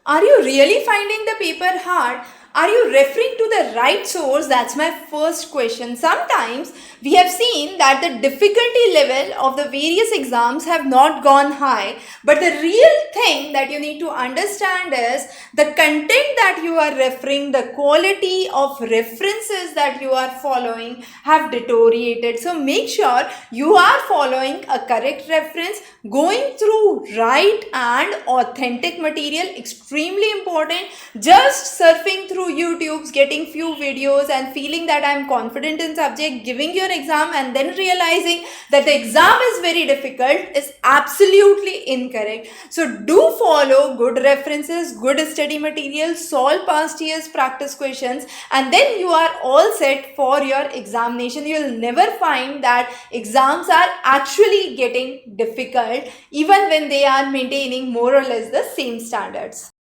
Are you really finding the paper hard? Are you referring to the right source? That's my first question. Sometimes we have seen that the difficulty level of the various exams have not gone high, but the real thing that you need to understand is the content that you are referring, the quality of references that you are following have deteriorated. So make sure you are following a correct reference, going through right and authentic material, extremely important. Just surfing through YouTube's, getting few videos and feeling that I'm confident in subject, giving your exam and then realizing that the exam is very difficult is absolutely incorrect. So do follow good references, good study material, solve past years practice questions, and then you are all set for your examination. You'll never find that exams are actually getting difficult even when they are maintaining more or less the same standards.